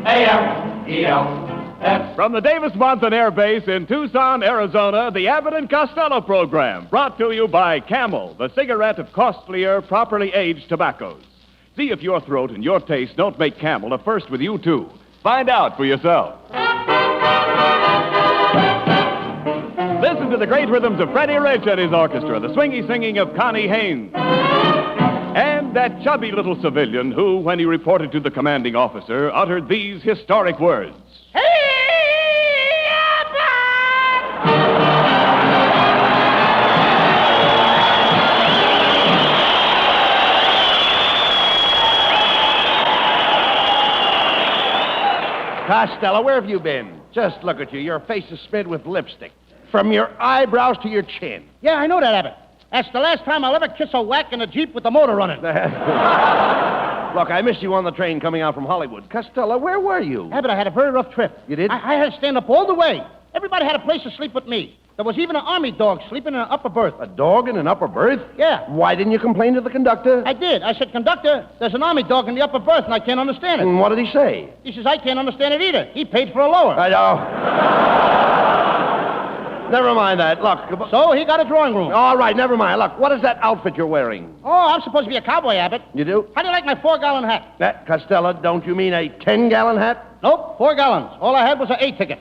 W-A-L-E-L-S. From the Davis-Monthan Air Base in Tucson, Arizona, the Abbott and Costello program, brought to you by Camel, the cigarette of costlier, properly aged tobaccos. See if your throat and your taste don't make Camel a first with you, too. Find out for yourself. Listen to the great rhythms of Freddie Rich and his orchestra, the swingy singing of Connie Haynes. And that chubby little civilian who, when he reported to the commanding officer, uttered these historic words. Costello, where have you been? Just look at you. Your face is smeared with lipstick. From your eyebrows to your chin. Yeah, I know that, Abbott. That's the last time I'll ever kiss a whack in a Jeep with the motor running. Look, I missed you on the train coming out from Hollywood. Costello, where were you? Abbott, I had a very rough trip. You did? I had to stand up all the way. Everybody had a place to sleep with me. There was even an army dog sleeping in an upper berth. A dog in an upper berth? Yeah. Why didn't you complain to the conductor? I did. I said, "Conductor, there's an army dog in the upper berth, and I can't understand it." And what did he say? He says, "I can't understand it either. He paid for a lower." I know. Never mind that. Look. So he got a drawing room. All right, never mind. Look, what is that outfit you're wearing? Oh, I'm supposed to be a cowboy, Abbott. You do? How do you like my 4-gallon hat? That, Costello, don't you mean a 10-gallon hat? Nope, 4 gallons. All I had was an A ticket.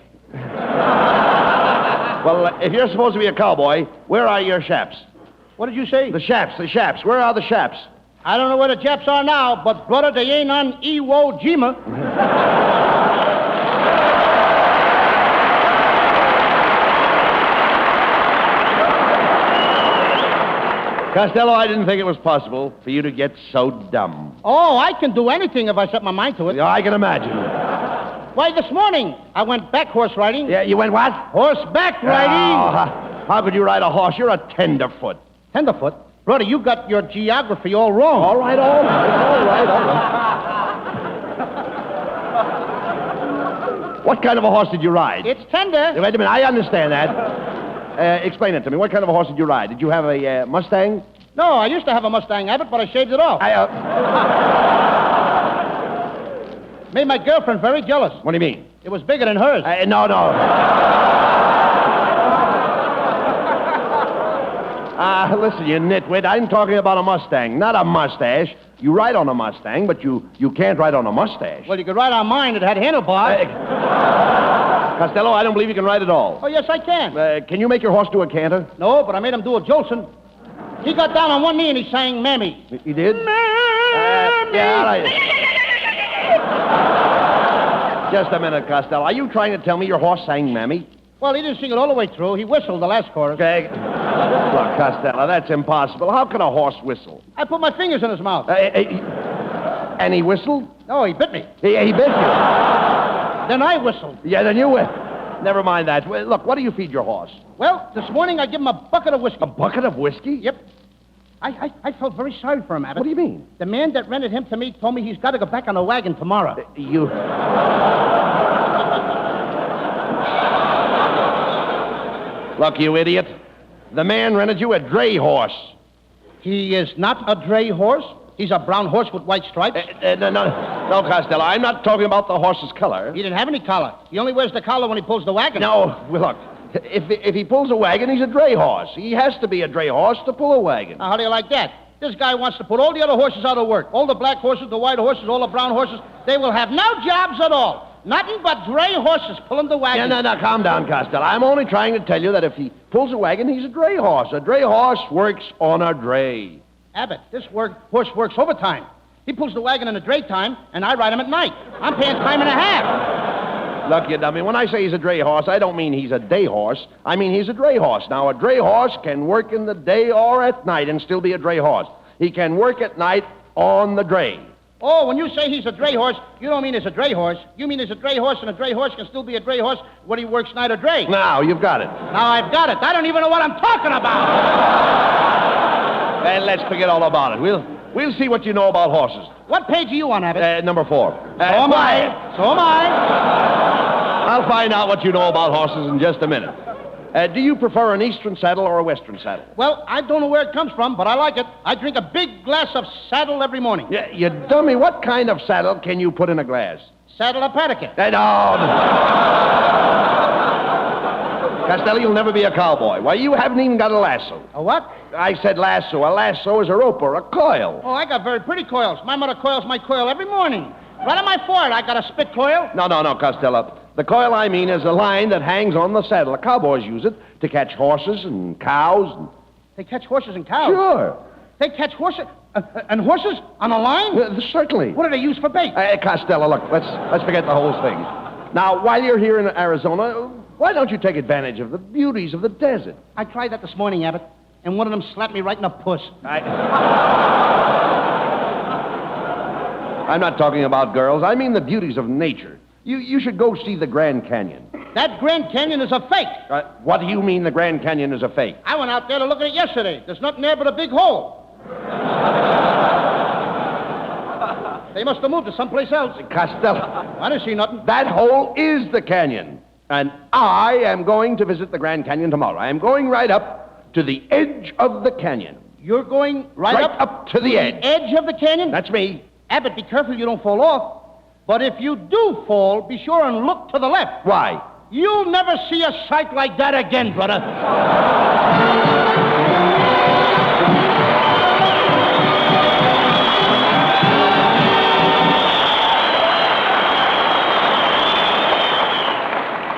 Well, if you're supposed to be a cowboy, where are your chaps? What did you say? The chaps. Where are the chaps? I don't know where the Japs are now, but brother, they ain't on Iwo Jima. Costello, I didn't think it was possible for you to get so dumb. Oh, I can do anything if I set my mind to it. Yeah, I can imagine. Why, this morning, I went back horse riding. Yeah, you went what? Horseback riding. Oh, how could you ride a horse? You're a tenderfoot. Tenderfoot? Brother, you got your geography all wrong. All right. What kind of a horse did you ride? It's tender. Wait a minute, I understand that. Explain it to me. What kind of a horse did you ride? Did you have a Mustang? No, I used to have a Mustang, Abbott, but I shaved it off. Made my girlfriend very jealous. What do you mean? It was bigger than hers. No. Listen, you nitwit. I'm talking about a Mustang, not a mustache. You ride on a Mustang, but you can't ride on a mustache. Well, you could ride on mine. It had handlebars. Costello, I don't believe you can ride at all. Oh, yes, I can. Can you make your horse do a canter? No, but I made him do a Jolson. He got down on one knee and he sang Mammy. He did? Mammy! Yeah, all right. Just a minute, Costello. Are you trying to tell me your horse sang Mammy? Well, he didn't sing it all the way through. He whistled the last chorus. Okay. Look, Costello, that's impossible. How can a horse whistle? I put my fingers in his mouth. And he whistled? No, he bit me. He bit you? Then I whistled. Yeah, then you whistled. Never mind that. Well, look, what do you feed your horse? Well, this morning I give him a bucket of whiskey. A bucket of whiskey? Yep. I felt very sorry for him, Abbott. What do you mean? The man that rented him to me told me he's got to go back on the wagon tomorrow. You... Look, you idiot. The man rented you a dray horse. He is not a dray horse. He's a brown horse with white stripes. No, Costello. I'm not talking about the horse's color. He didn't have any collar. He only wears the collar when he pulls the wagon. No, well, look. If he pulls a wagon, he's a dray horse. He has to be a dray horse to pull a wagon. Now, how do you like that? This guy wants to put all the other horses out of work. All the black horses, the white horses, all the brown horses. They will have no jobs at all. Nothing but dray horses pulling the wagon. No, calm down, Costello. I'm only trying to tell you that if he pulls a wagon, he's a dray horse. A dray horse works on a dray. Abbott, this horse works overtime. He pulls the wagon in the dray time, and I ride him at night. I'm paying time and a half. Look, you dummy, when I say he's a dray horse, I don't mean he's a day horse. I mean he's a dray horse. Now, a dray horse can work in the day or at night and still be a dray horse. He can work at night on the dray. Oh, when you say he's a dray horse, you don't mean he's a dray horse. You mean he's a dray horse, and a dray horse can still be a dray horse when he works night or dray. Now, you've got it. Now I've got it. I don't even know what I'm talking about. Well, let's forget all about it. We'll see what you know about horses. What page are you on, Abbott? Number 4. So am I. I'll find out what you know about horses in just a minute. Do you prefer an eastern saddle or a western saddle? Well, I don't know where it comes from, but I like it. I drink a big glass of saddle every morning. Yeah, you dummy. What kind of saddle can you put in a glass? Saddle Apattica. Costello, you'll never be a cowboy. Why, you haven't even got a lasso. A what? I said lasso. A lasso is a rope or a coil. Oh, I got very pretty coils. My mother coils my coil every morning. Right on my forehead, I got a spit coil. No, Costello. The coil I mean is a line that hangs on the saddle. The cowboys use it to catch horses and cows. They catch horses and cows? Sure. They catch horses and horses on a line? Certainly. What do they use for bait? Costello, look, let's forget the whole thing. Now, while you're here in Arizona, why don't you take advantage of the beauties of the desert? I tried that this morning, Abbott, and one of them slapped me right in the puss. I'm not talking about girls. I mean the beauties of nature. You should go see the Grand Canyon. That Grand Canyon is a fake. What do you mean the Grand Canyon is a fake? I went out there to look at it yesterday. There's nothing there but a big hole. They must have moved to someplace else. Costello. I didn't see nothing. That hole is the canyon. And I am going to visit the Grand Canyon tomorrow. I am going right up to the edge of the canyon. You're going right up to the edge. The edge of the canyon? That's me. Abbott, be careful you don't fall off. But if you do fall, be sure and look to the left. Why? You'll never see a sight like that again, brother.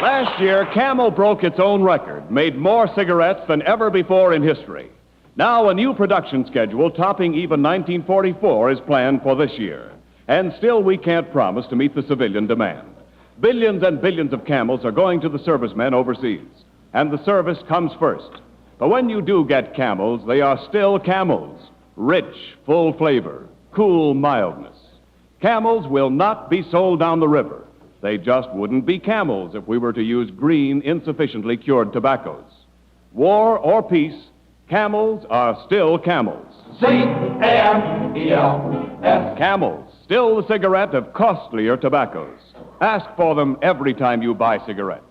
Last year, Camel broke its own record, made more cigarettes than ever before in history. Now, a new production schedule topping even 1944 is planned for this year. And still, we can't promise to meet the civilian demand. Billions and billions of Camels are going to the servicemen overseas. And the service comes first. But when you do get Camels, they are still Camels. Rich, full flavor, cool mildness. Camels will not be sold down the river. They just wouldn't be Camels if we were to use green, insufficiently cured tobaccos. War or peace, Camels are still Camels. C-A-M-E-L-S. Camels, still the cigarette of costlier tobaccos. Ask for them every time you buy cigarettes.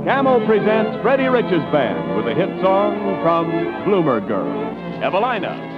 Camel presents Freddie Rich's band with a hit song from Bloomer Girl, Evelina.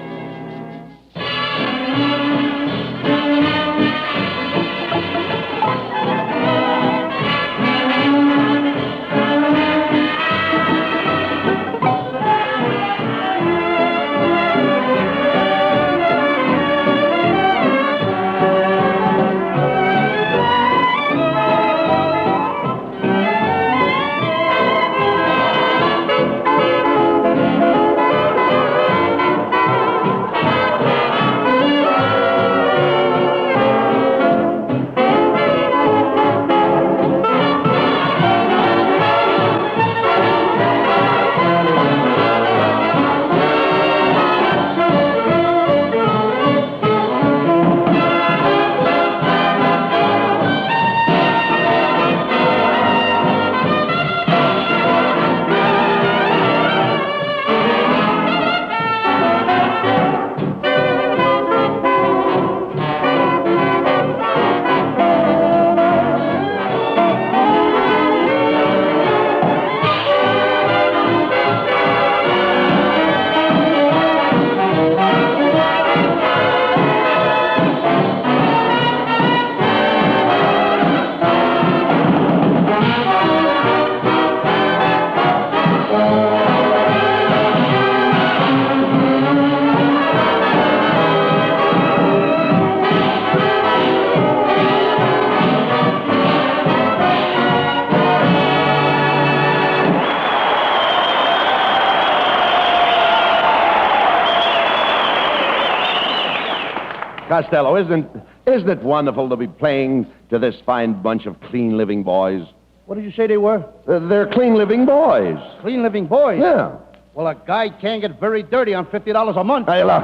Costello, isn't it wonderful to be playing to this fine bunch of clean living boys? What did you say they were? They're clean living boys. Clean living boys? Yeah. Well, a guy can't get very dirty on $50 a month. Hey, look.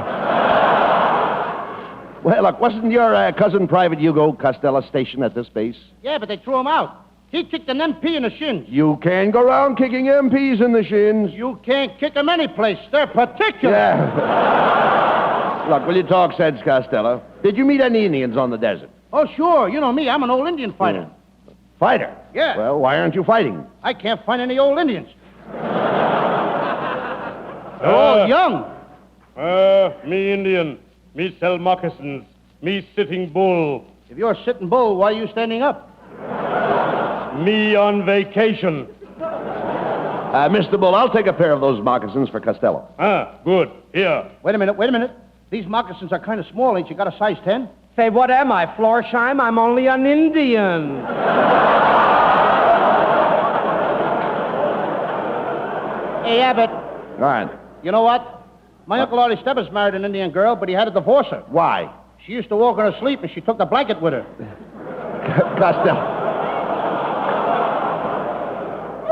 Well, look, wasn't your cousin Private Hugo Costello stationed at this base? Yeah, but they threw him out. He kicked an MP in the shins. You can't go around kicking MPs in the shins. You can't kick them any place. They're particular. Yeah. Look, will you talk sense, Costello? Did you meet any Indians on the desert? Oh, sure. You know me. I'm an old Indian fighter. Fighter? Yeah. Well, why aren't you fighting? I can't find any old Indians. They're all young. Me Indian. Me sell moccasins. Me sitting bull. If you're a sitting bull, why are you standing up? Me on vacation. Mr. Bull, I'll take a pair of those moccasins for Costello. Good. Here. Wait a minute. These moccasins are kind of small. Ain't you got a size 10? Say, what am I, Florsheim? I'm only an Indian. Hey, Abbott, All right. you know what? My Uncle Artie Stebbins married an Indian girl, but he had to divorce her. Why? She used to walk in her sleep, and she took the blanket with her.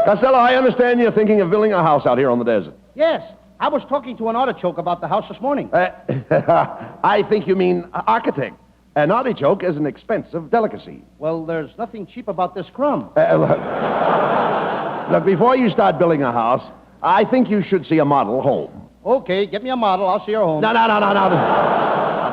Costello, I understand you're thinking of building a house out here on the desert. Yes, I was talking to an artichoke about the house this morning. I think you mean architect. An artichoke is an expensive delicacy. Well, there's nothing cheap about this crumb. Look, before you start building a house, I think you should see a model home. Okay, get me a model. I'll see her home. No.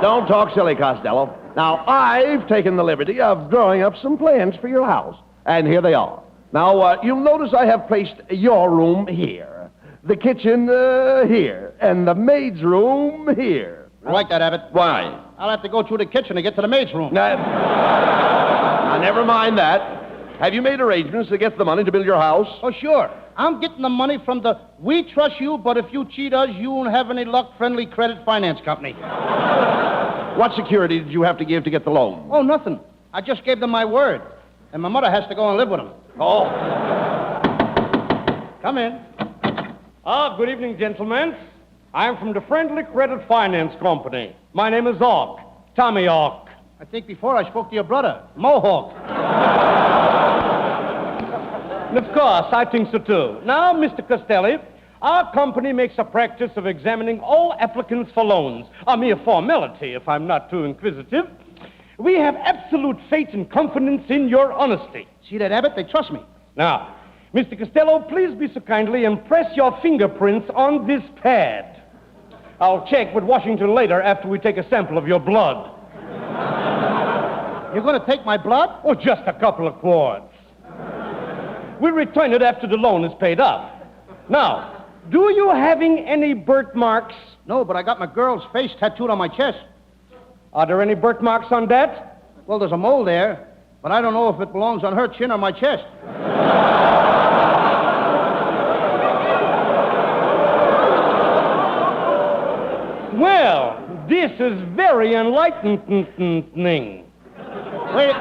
Don't talk silly, Costello. Now, I've taken the liberty of drawing up some plans for your house, and here they are. Now, you'll notice I have placed your room here, the kitchen here, and the maid's room here. I like that, Abbott. Why? I'll have to go through the kitchen to get to the maid's room. Now, never mind that. Have you made arrangements to get the money to build your house? Oh, sure. I'm getting the money from the We Trust You, but if you cheat us, you won't have any luck friendly credit finance company. What security did you have to give to get the loan? Oh, nothing. I just gave them my word. And my mother has to go and live with them. Oh. Come in. Good evening, gentlemen. I'm from the Friendly Credit Finance Company. My name is Hawk. Tommy Hawk. I think before I spoke to your brother, Mohawk. Of course, I think so, too. Now, Mr. Costello, our company makes a practice of examining all applicants for loans. A mere formality, if I'm not too inquisitive. We have absolute faith and confidence in your honesty. See that, Abbott? They trust me. Now, Mr. Costello, please be so kindly and press your fingerprints on this pad. I'll check with Washington later after we take a sample of your blood. You're going to take my blood? Oh, just a couple of quarts. We'll return it after the loan is paid up. Now, do you having any birthmarks? No, but I got my girl's face tattooed on my chest. Are there any birthmarks on that? Well, there's a mole there, but I don't know if it belongs on her chin or my chest. Well, this is very enlightening. Wait,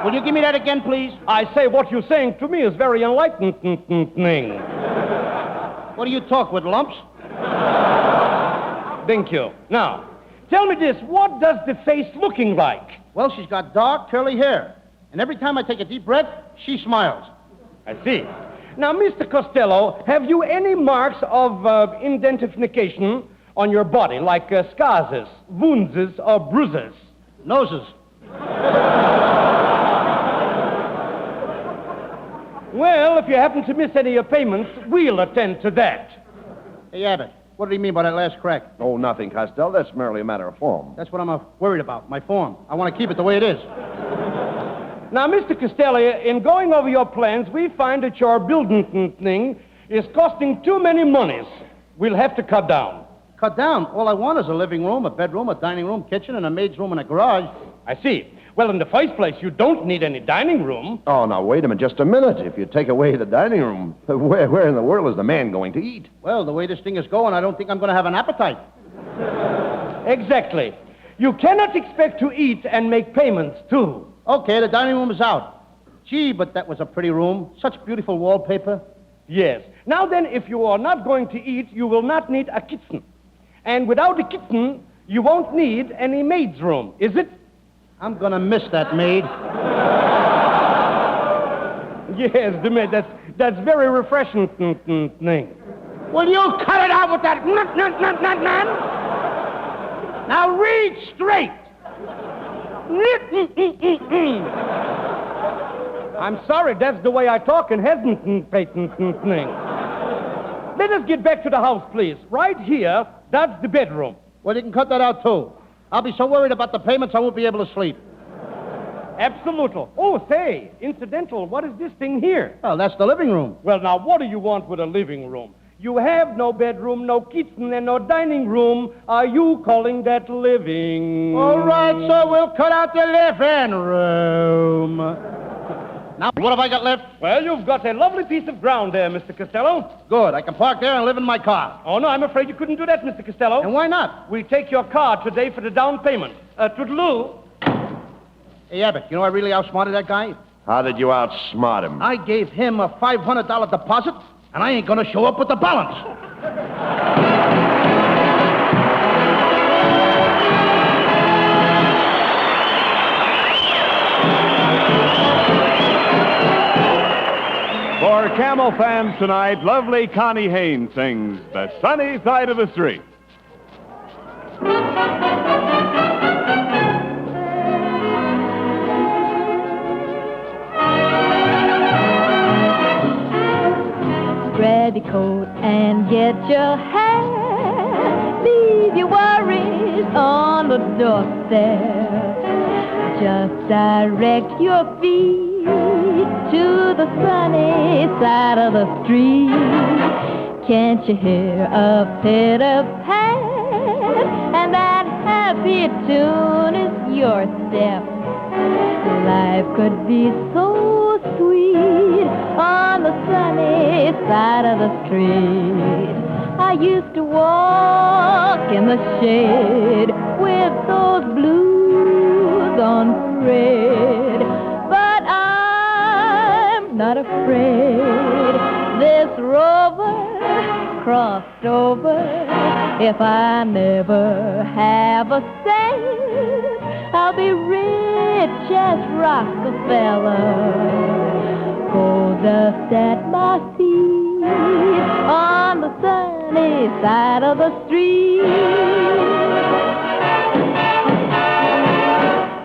will you give me that again, please? I say what you're saying to me is very enlightening. What do you talk with, lumps? Thank you. Now, tell me this, what does the face looking like? Well, she's got dark, curly hair. And every time I take a deep breath, she smiles. I see. Now, Mr. Costello, have you any marks of identification on your body, like scars, wounds, or bruises? Noses. Well, if you happen to miss any of your payments, we'll attend to that. Hey, Abbott, what did he mean by that last crack? Oh, nothing, Costello. That's merely a matter of form. That's what I'm worried about, my form. I want to keep it the way it is. Now, Mr. Costello, in going over your plans, we find that your building thing is costing too many monies. We'll have to cut down. Cut down? All I want is a living room, a bedroom, a dining room, kitchen, and a maid's room and a garage. I see. Well, in the first place, you don't need any dining room. Oh, now, wait a minute, just a minute. If you take away the dining room, where in the world is the man going to eat? Well, the way this thing is going, I don't think I'm going to have an appetite. Exactly. You cannot expect to eat and make payments, too. Okay, the dining room is out. Gee, but that was a pretty room. Such beautiful wallpaper. Yes. Now then, if you are not going to eat, you will not need a kitchen. And without a kitchen, you won't need any maid's room, is it? I'm going to miss that maid. Yes, the maid. That's very refreshing. Will you cut it out with that? Now read straight. I'm sorry, that's the way I talk and hasn't. Let us get back to the house, please. Right here, that's the bedroom. Well, you can cut that out, too. I'll be so worried about the payments, I won't be able to sleep. Absolutely. Oh, say, incidental, what is this thing here? Oh, that's the living room. Well, now, what do you want with a living room? You have no bedroom, no kitchen, and no dining room. Are you calling that living? All right, so we'll cut out the living room. Now, what have I got left? Well, you've got a lovely piece of ground there, Mr. Costello. Good. I can park there and live in my car. Oh, no, I'm afraid you couldn't do that, Mr. Costello. And why not? We take your car today for the down payment. Toodaloo. Hey, Abbott, you know I really outsmarted that guy? How did you outsmart him? I gave him a $500 deposit, and I ain't going to show up with the balance. For Camel fans tonight, lovely Connie Haynes sings The Sunny Side of the Street. Grab your coat and get your hat. Leave your worries on the doorstep. Just direct your feet to the sunny side of the street. Can't you hear a pitter-pat? And that happy tune is your step. Life could be so sweet on the sunny side of the street. I used to walk in the shade with those blues on parade, but I'm not afraid. This rover crossed over. If I never have a cent, I'll be rich as Rockefeller. Gold dust at my feet on the sunny side of the street.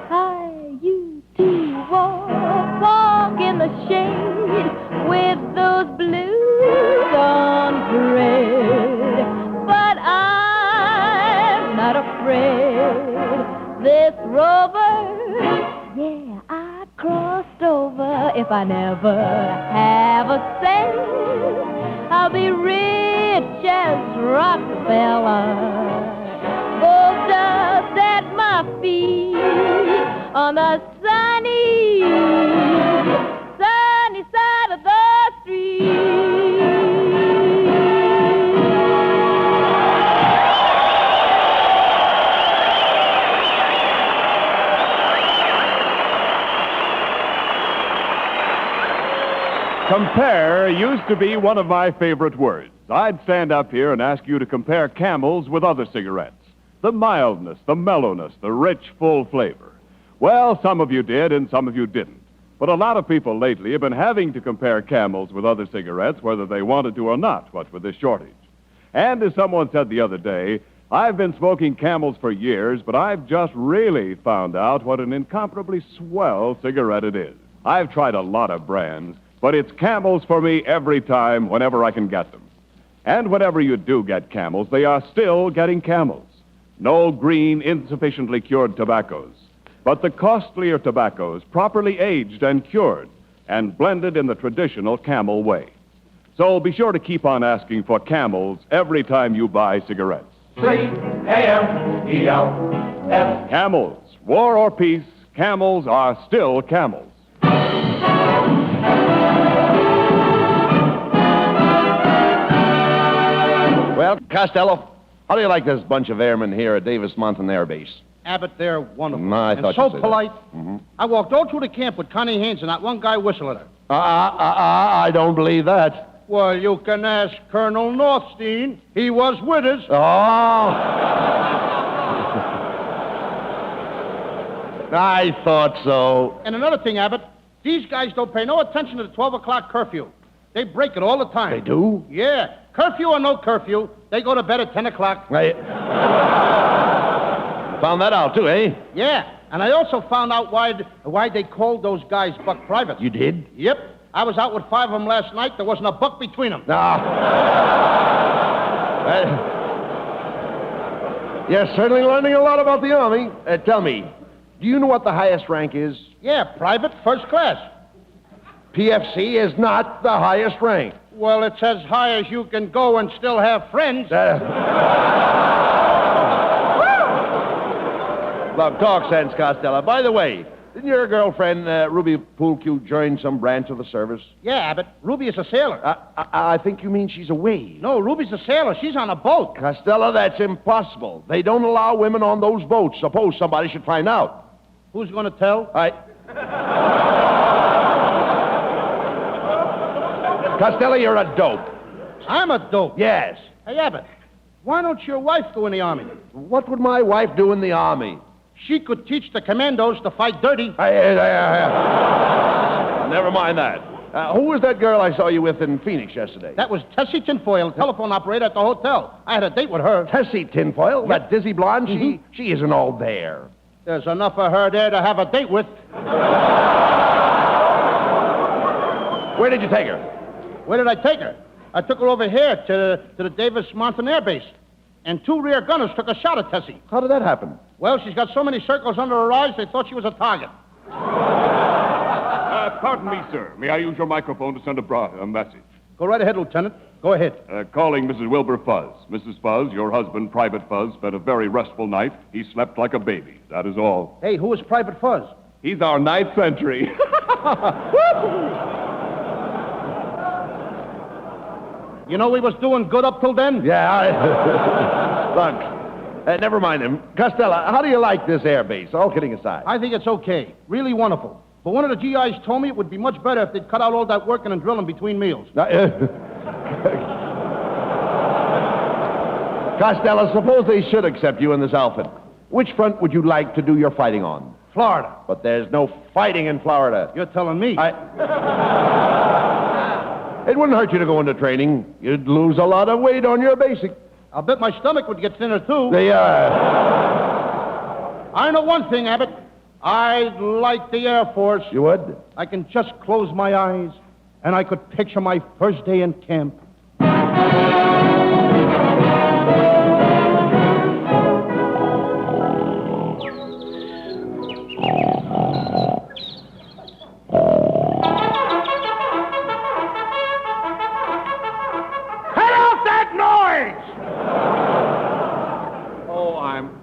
I used to walk in the shade with those blues on parade, but I'm not afraid. This rover, yeah, I crossed over. If I never have a cent, I'll be rich as Rockefeller. Gold dust at my feet on the sunny side of the street. Compare used to be one of my favorite words. I'd stand up here and ask you to compare Camels with other cigarettes. The mildness, the mellowness, the rich, full flavor. Well, some of you did and some of you didn't. But a lot of people lately have been having to compare Camels with other cigarettes, whether they wanted to or not, what with this shortage. And as someone said the other day, I've been smoking Camels for years, but I've just really found out what an incomparably swell cigarette it is. I've tried a lot of brands, but it's Camels for me every time, whenever I can get them. And whenever you do get Camels, they are still getting Camels. No green, insufficiently cured tobaccos, but the costlier tobaccos, properly aged and cured, and blended in the traditional Camel way. So be sure to keep on asking for Camels every time you buy cigarettes. C-A-M-E-L-S. Camels, war or peace, Camels are still Camels. Well, Costello, how do you like this bunch of airmen here at Davis Mountain Air Base? Abbott, they're wonderful. I and thought so you'd say that. polite. Mhm. I walked all through the camp with Connie Haynes and not one guy whistling at her. I don't believe that. Well, you can ask Colonel Northstein. He was with us. Oh. I thought so. And another thing, Abbott, these guys don't pay no attention to the 12 o'clock curfew. They break it all the time. They do? Yeah. Curfew or no curfew, they go to bed at 10 o'clock. I found that out, too, eh? Yeah. And I also found out why they called those guys buck privates. You did? Yep. I was out with 5 of them last night. There wasn't a buck between them. You're certainly learning a lot about the Army. Tell me, Do you know what the highest rank is? Yeah, private, first class. PFC is not the highest rank. Well, it's as high as you can go and still have friends. Look, talk sense, Costello. By the way, didn't your girlfriend, Ruby Poolcue, join some branch of the service? Yeah, Abbott. Ruby is a sailor. I think you mean she's away. No, Ruby's a sailor. She's on a boat. Costello, that's impossible. They don't allow women on those boats. Suppose somebody should find out. Who's going to tell? Costello, you're a dope. I'm a dope. Yes. Hey, Abbott, why don't your wife go in the Army? What would my wife do in the Army? She could teach the commandos to fight dirty. Never mind that. Who was that girl I saw you with in Phoenix yesterday? That was Tessie Tinfoil, telephone operator at the hotel. I had a date with her. Tessie Tinfoil? Yep. That dizzy blonde? She isn't all there. There's enough of her there to have a date with. Where did you take her? Where did I take her? I took her over here to the Davis Mountain Air Base. And 2 rear gunners took a shot at Tessie. How did that happen? Well, she's got so many circles under her eyes, they thought she was a target. Pardon me, sir. May I use your microphone to send a message? Go right ahead, Lieutenant. Go ahead. Calling Mrs. Wilbur Fuzz. Mrs. Fuzz, your husband, Private Fuzz, spent a very restful night. He slept like a baby. That is all. Hey, who is Private Fuzz? He's our ninth sentry. You know we was doing good up till then? Yeah, Look, never mind him. Costello, how do you like this air base, all kidding aside? I think it's okay. Really wonderful. But one of the GIs told me it would be much better if they'd cut out all that working and drilling between meals. Costello, suppose they should accept you in this outfit. Which front would you like to do your fighting on? Florida. But there's no fighting in Florida. You're telling me. It wouldn't hurt you to go into training. You'd lose a lot of weight on your basic. I'll bet my stomach would get thinner, too. I know one thing, Abbott. I'd like the Air Force. You would? I can just close my eyes, and I could picture my first day in camp.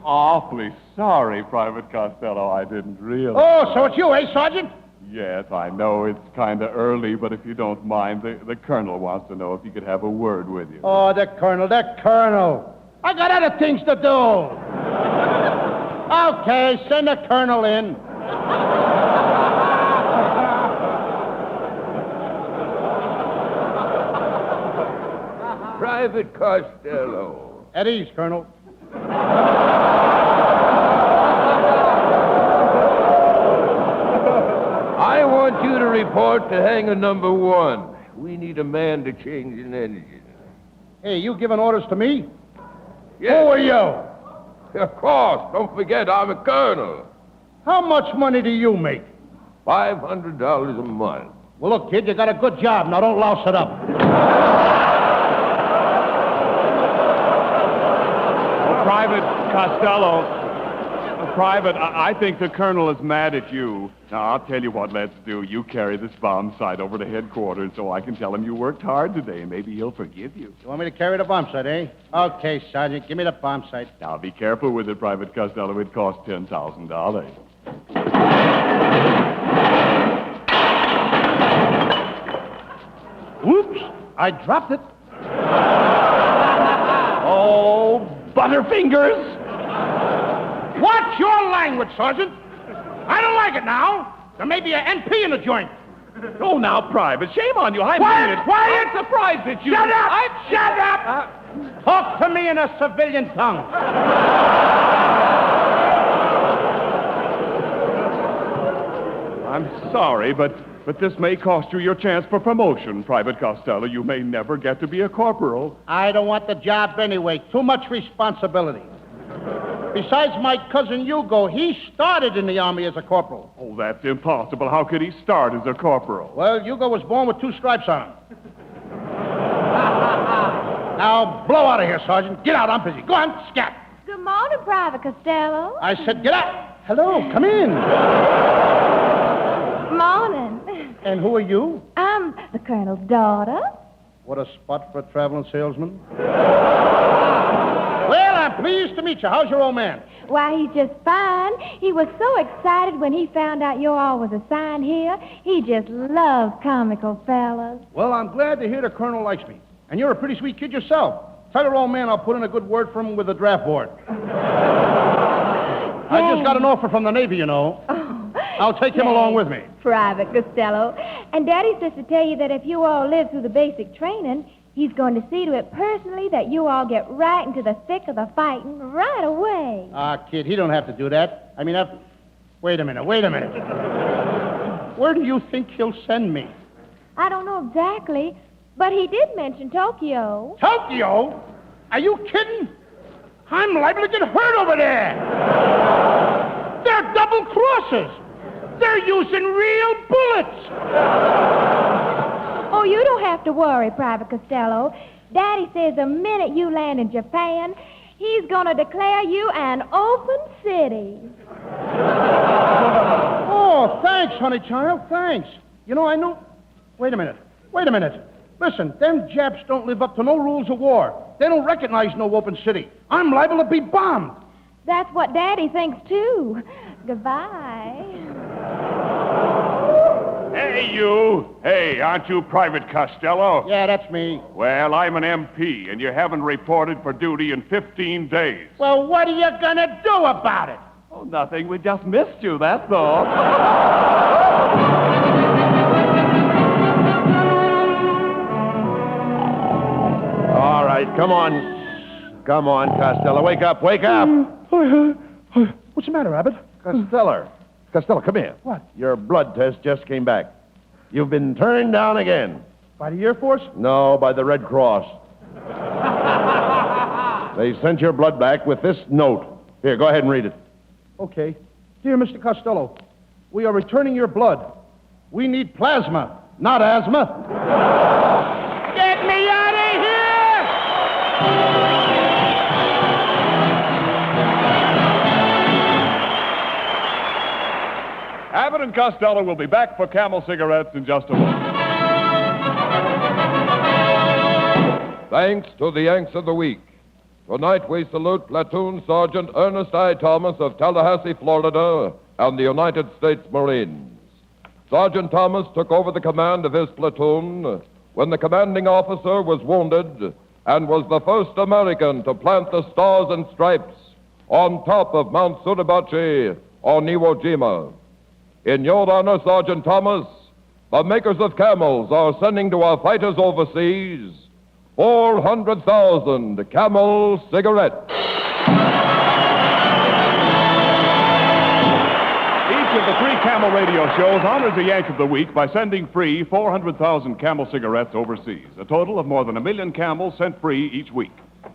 Awfully sorry, Private Costello. I didn't realize. Oh, so it's you, eh, Sergeant? Yes, I know it's kind of early, but if you don't mind, the colonel wants to know if he could have a word with you. Oh, the colonel. I got other things to do. Okay, send the colonel in. Private Costello. At ease, Colonel. I want you to report to hangar number 1. We need a man to change an engine. Hey, you giving orders to me? Yes. Who are you? Of course. Don't forget, I'm a colonel. How much money do you make? $500 a month. Well, look, kid, you got a good job. Now don't louse it up. Private Costello, Private, I think the colonel is mad at you. Now, I'll tell you what let's do. You carry this bomb sight over to headquarters so I can tell him you worked hard today. Maybe he'll forgive you. You want me to carry the bomb sight, eh? Okay, Sergeant, give me the bomb sight. Now, be careful with it, Private Costello. It costs $10,000. Whoops, I dropped it. Oh, Butterfingers! Watch your language, Sergeant. I don't like it now. There may be an NP in the joint. Oh, now, Private, shame on you. I Quiet, mean it. quiet! I'm surprised at you. Shut up! Shut up! Talk to me in a civilian tongue. I'm sorry, but this may cost you your chance for promotion, Private Costello. You may never get to be a corporal. I don't want the job anyway. Too much responsibility. Besides my cousin Hugo, he started in the Army as a corporal. Oh, that's impossible. How could he start as a corporal? Well, Hugo was born with 2 stripes on him. Now, blow out of here, Sergeant. Get out, I'm busy. Go on, scat. Good morning, Private Costello. I said get out. Hello, come in. Morning. And who are you? I'm the Colonel's daughter. What a spot for a traveling salesman. Well, I'm pleased to meet you. How's your old man? Why, he's just fine. He was so excited when he found out you all was assigned here. He just loves comical fellas. Well, I'm glad to hear the Colonel likes me. And you're a pretty sweet kid yourself. Tell your old man I'll put in a good word for him with the draft board. I just got an offer from the Navy, you know. Oh, I'll take him along with me. Private Costello. And Daddy says to tell you that if you all live through the basic training, he's going to see to it personally that you all get right into the thick of the fighting right away. Kid, he don't have to do that. I mean, Wait a minute. Where do you think he'll send me? I don't know exactly, but he did mention Tokyo. Tokyo? Are you kidding? I'm liable to get hurt over there. They're double crosses. They're using real bullets. Oh, you don't have to worry, Private Costello. Daddy says the minute you land in Japan, he's going to declare you an open city. Oh, thanks, honey child, thanks. You know, I know... Wait a minute. Listen, them Japs don't live up to no rules of war. They don't recognize no open city. I'm liable to be bombed. That's what Daddy thinks, too. Goodbye. Hey, you. Hey, aren't you Private Costello? Yeah, that's me. Well, I'm an MP, and you haven't reported for duty in 15 days. Well, what are you gonna do about it? Oh, nothing. We just missed you, that's all. All right, come on. Come on, Costello. Wake up. What's the matter, Abbott? Costello, come here. What? Your blood test just came back. You've been turned down again. By the Air Force? No, by the Red Cross. They sent your blood back with this note. Here, go ahead and read it. Okay. Dear Mr. Costello, we are returning your blood. We need plasma, not asthma. Get me out of here! Abbott and Costello will be back for Camel cigarettes in just a moment. Thanks to the Yanks of the Week. Tonight we salute Platoon Sergeant Ernest I. Thomas of Tallahassee, Florida, and the United States Marines. Sergeant Thomas took over the command of his platoon when the commanding officer was wounded and was the first American to plant the Stars and Stripes on top of Mount Suribachi on Iwo Jima. In your honor, Sergeant Thomas, the makers of Camels are sending to our fighters overseas 400,000 Camel cigarettes. Each of the 3 Camel radio shows honors the Yank of the Week by sending free 400,000 Camel cigarettes overseas. A total of more than 1 million Camels sent free each week.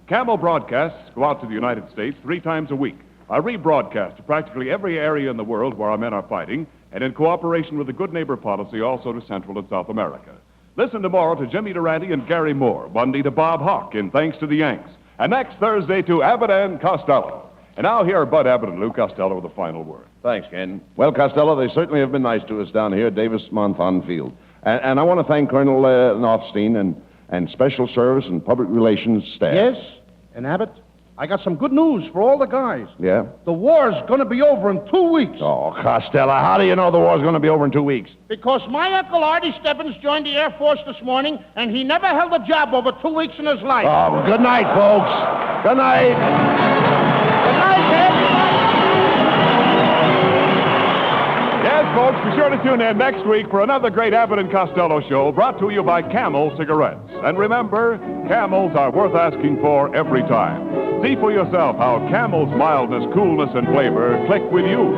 Camel broadcasts go out to the United States 3 times a week. I rebroadcast to practically every area in the world where our men are fighting, and in cooperation with the Good Neighbor policy, also to Central and South America. Listen tomorrow to Jimmy Durante and Gary Moore, Monday to Bob Hawk in Thanks to the Yanks, and next Thursday to Abbott and Costello. And now here are Bud Abbott and Lou Costello with the final word. Thanks, Ken. Well, Costello, they certainly have been nice to us down here at Davis-Monthon Field. And I want to thank Colonel Noffstein and Special Service and Public Relations staff. Yes, and Abbott, I got some good news for all the guys. Yeah? The war's going to be over in 2 weeks. Oh, Costello, how do you know the war's going to be over in 2 weeks? Because my Uncle Artie Stebbins joined the Air Force this morning, and he never held a job over 2 weeks in his life. Oh, good night, folks. Good night. Good night, Ed. Yes, folks, be sure to tune in next week for another great Abbott and Costello show brought to you by Camel Cigarettes. And remember, Camels are worth asking for every time. See for yourself how Camel's mildness, coolness, and flavor click with you.